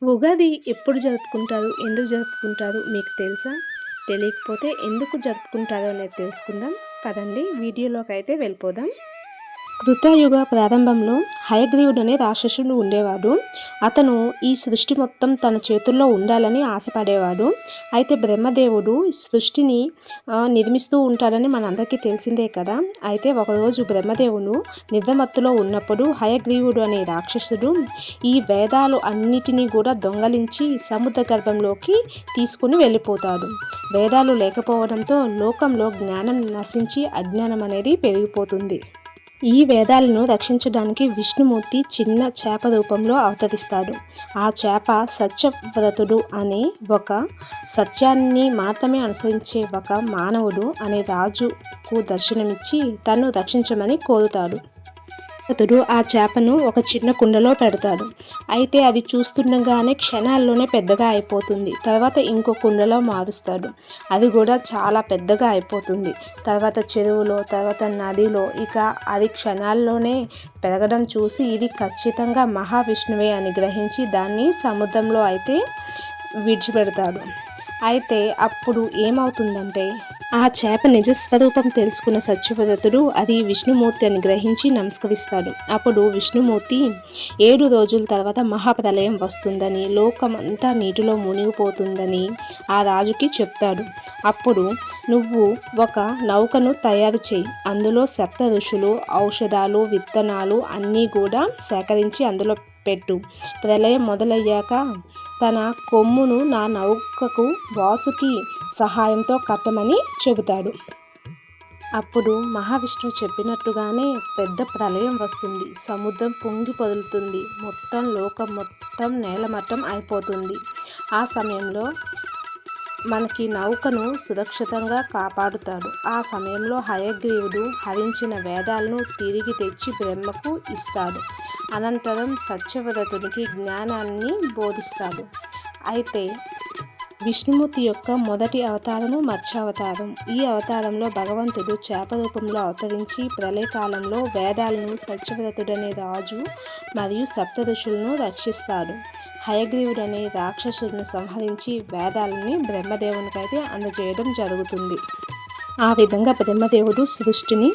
ఉగాది ఎప్పుడు జరుపుకుంటారు? ఎందుకు జరుపుకుంటారు? మీకు తెలుసా? తెలియకపోతే ఎందుకు జరుపుకుంటారో అనేది తెలుసుకుందాం. పదండి వీడియోలోకైతే వెళ్ళిపోదాం. కృతయుగ ప్రారంభంలో హయగ్రీవుడు అనే రాక్షసుడు ఉండేవాడు. అతను ఈ సృష్టి మొత్తం తన చేతుల్లో ఉండాలని ఆశపడేవాడు. అయితే బ్రహ్మదేవుడు సృష్టిని నిర్మిస్తూ ఉంటాడని మనందరికీ తెలిసిందే కదా. అయితే ఒకరోజు బ్రహ్మదేవుడు నిద్రమత్తులో ఉన్నప్పుడు హయగ్రీవుడు అనే రాక్షసుడు ఈ వేదాలు అన్నిటినీ కూడా దొంగలించి సముద్ర గర్భంలోకి తీసుకుని వెళ్ళిపోతాడు. వేదాలు లేకపోవడంతో లోకంలో జ్ఞానం నశించి అజ్ఞానం అనేది పెరిగిపోతుంది. ఈ వేదాలను రక్షించడానికి విష్ణుమూర్తి చిన్న చేప రూపంలో అవతరిస్తాడు. ఆ చేప సత్యవ్రతుడు అనే ఒక సత్యాన్ని మాత్రమే అనుసరించే ఒక మానవుడు అనే రాజుకు దర్శనమిచ్చి తను రక్షించమని కోరుతాడు. అతడు ఆ చేపను ఒక చిన్న కుండలో పెడతాడు. అయితే అది చూస్తుండగానే క్షణాల్లోనే పెద్దగా అయిపోతుంది. తర్వాత ఇంకో కుండలో మారుస్తాడు. అది కూడా చాలా పెద్దగా అయిపోతుంది. తర్వాత చెరువులో, తర్వాత నదిలో, ఇక అది క్షణాల్లోనే పెరగడం చూసి ఇది ఖచ్చితంగా మహావిష్ణువే అని గ్రహించి దాన్ని సముద్రంలో అయితే విడిచిపెడతాడు. అయితే అప్పుడు ఏమవుతుందంటే ఆ చేప నిజస్వరూపం తెలుసుకున్న సత్యవ్రతుడు అది విష్ణుమూర్తి అని గ్రహించి నమస్కరిస్తాడు. అప్పుడు విష్ణుమూర్తి 7 రోజుల తర్వాత మహాప్రలయం వస్తుందని, లోకమంతా నీటిలో మునిగిపోతుందని ఆ రాజుకి చెప్తాడు. అప్పుడు నువ్వు ఒక నౌకను తయారు చేయి, అందులో సప్త ఋషులు, ఔషధాలు, విత్తనాలు అన్నీ కూడా సేకరించి అందులో పెట్టు. ప్రళయం మొదలయ్యాక తన కొమ్మును నా నౌకకు వాసుకి సహాయంతో కట్టమని చెబుతాడు. అప్పుడు మహావిష్ణువు చెప్పినట్టుగానే పెద్ద ప్రళయం వస్తుంది. సముద్రం పొంగి పొదులుతుంది. మొత్తం లోకం మొత్తం నేలమట్టం అయిపోతుంది. ఆ సమయంలో మనకి నౌకను సురక్షితంగా కాపాడుతాడు. ఆ సమయంలో హయగ్రీవుడు హరించిన వేదాలను తిరిగి తెచ్చి బ్రహ్మకు ఇస్తాడు. అనంతరం సత్యవ్రతునికి జ్ఞానాన్ని బోధిస్తాడు. అయితే విష్ణుమూర్తి యొక్క మొదటి అవతారము మత్స్యావతారం. ఈ అవతారంలో భగవంతుడు చేప రూపంలో అవతరించి ప్రళయకాలంలో వేదాలను సత్యవ్రతుడనే రాజు మరియు సప్త ఋషులను రక్షిస్తాడు. హయగ్రీవుడనే రాక్షసుడిని సంహరించి వేదాలని బ్రహ్మదేవునికైతే అందజేయడం జరుగుతుంది. ఆ విధంగా బ్రహ్మదేవుడు సృష్టిని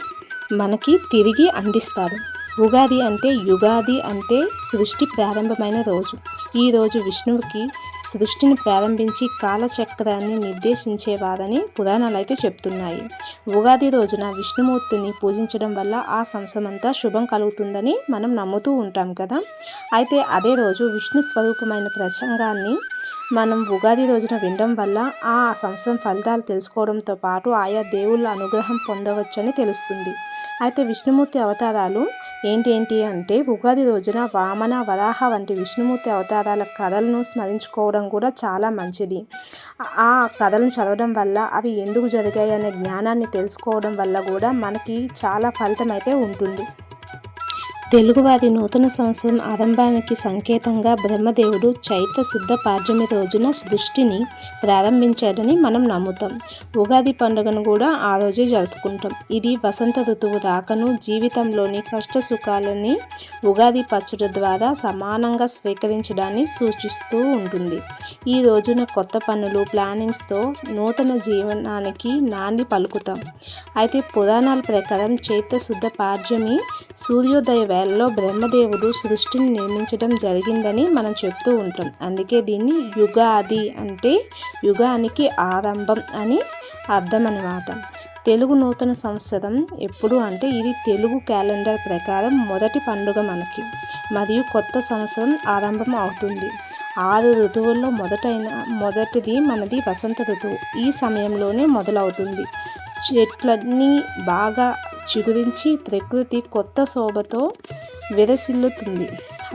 మనకి తిరిగి అందిస్తాడు. ఉగాది అంటే యుగాది అంటే సృష్టి ప్రారంభమైన రోజు. ఈ రోజు విష్ణువుకి సృష్టిని ప్రారంభించి కాలచక్రాన్ని నిర్దేశించేవారని పురాణాలు అయితే చెప్తున్నాయి. ఉగాది రోజున విష్ణుమూర్తిని పూజించడం వల్ల ఆ సంవత్సరమంతా శుభం కలుగుతుందని మనం నమ్ముతూ ఉంటాం కదా. అయితే అదే రోజు విష్ణు స్వరూపమైన ప్రసంగాన్ని మనం ఉగాది రోజున వినడం వల్ల ఆ సంవత్సరం ఫలితాలు తెలుసుకోవడంతో పాటు ఆయా దేవుళ్ళ అనుగ్రహం పొందవచ్చని తెలుస్తుంది. అయితే విష్ణుమూర్తి అవతారాలు ఏంటి అంటే ఉగాది రోజున వామన, వరాహ వంటి విష్ణుమూర్తి అవతారాల కథలను స్మరించుకోవడం కూడా చాలా మంచిది. ఆ కథలను చదవడం వల్ల అవి ఎందుకు జరిగాయి అనే జ్ఞానాన్ని తెలుసుకోవడం వల్ల కూడా మనకి చాలా ఫలితం అయితే ఉంటుంది. తెలుగువారి నూతన సంవత్సరం ఆరంభానికి సంకేతంగా బ్రహ్మదేవుడు చైత్ర శుద్ధ పాడ్యమి రోజున సృష్టిని ప్రారంభించాడని మనం నమ్ముతాం. ఉగాది పండుగను కూడా ఆ రోజే జరుపుకుంటాం. ఇది వసంత ఋతువు రాకను, జీవితంలోని కష్ట సుఖాలని ఉగాది పచ్చడి ద్వారా సమానంగా స్వీకరించడాన్ని సూచిస్తూ ఉంటుంది. ఈ రోజున కొత్త పనులు, ప్లానింగ్స్తో నూతన జీవనానికి నాంది పలుకుతాం. అయితే పురాణాల ప్రకారం చైత్ర శుద్ధ పాడ్యమి సూర్యోదయ వేళలో బ్రహ్మదేవుడు సృష్టిని నిర్మించడం జరిగిందని మనం చెప్తూ ఉంటాం. అందుకే దీన్ని యుగాది అంటే యుగానికి ఆరంభం అని అర్థం అన్నమాట. తెలుగు నూతన సంవత్సరం ఎప్పుడు అంటే ఇది తెలుగు క్యాలెండర్ ప్రకారం మొదటి పండుగ మనకి, మరియు కొత్త సంవత్సరం ఆరంభం అవుతుంది. 6 ఋతువుల్లో మొదటిది మనది వసంత ఋతువు. ఈ సమయంలోనే మొదలవుతుంది. చెట్లన్నీ బాగా చిగురించి ప్రకృతి కొత్త శోభతో విరసిల్లుతుంది.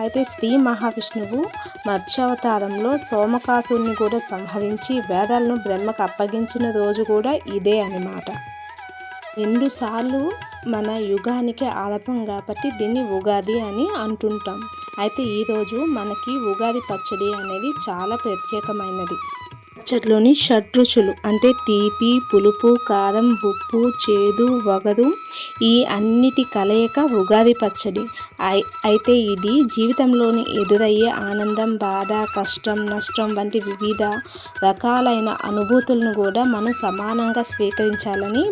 అయితే శ్రీ మహావిష్ణువు మత్స్యావతారంలో సోమకాసుని కూడా సంహరించి వేదాలను బ్రహ్మకు అప్పగించిన రోజు కూడా ఇదే అన్నమాట. 2 సార్లు మన యుగానికి ఆరంభం కాబట్టి దీన్ని ఉగాది అని అంటుంటాం. అయితే ఈరోజు మనకి ఉగాది పచ్చడి అనేది చాలా ప్రత్యేకమైనది. పచ్చడిలోని షడ్రుచులు అంటే తీపి, పులుపు, కారం, ఉప్పు, చేదు, వగరు ఈ అన్నిటి కలయిక ఉగాది పచ్చడి. అయితే ఇది జీవితంలోని ఎదురయ్యే ఆనందం, బాధ, కష్టం, నష్టం వంటి వివిధ రకాలైన అనుభూతులను కూడా మనం సమానంగా స్వీకరించాలని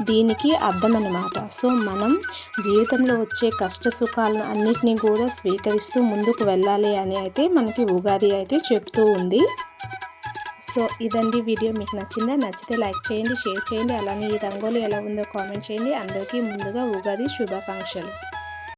దీనికి అర్థం అన్నమాట. సో మనం జీవితంలో వచ్చే కష్ట సుఖాలను అన్నిటినీ కూడా స్వీకరిస్తూ ముందుకు వెళ్ళాలి అని అయితే మనకి ఉగాది అయితే చెప్తూ ఉంది. సో ఇదండి వీడియో. మీకు నచ్చిందా? నచ్చితే లైక్ చేయండి, షేర్ చేయండి. అలానే ఈ రంగోలి ఎలా ఉందో కామెంట్ చేయండి. అందరికీ ముందుగా ఉగాది శుభాకాంక్షలు.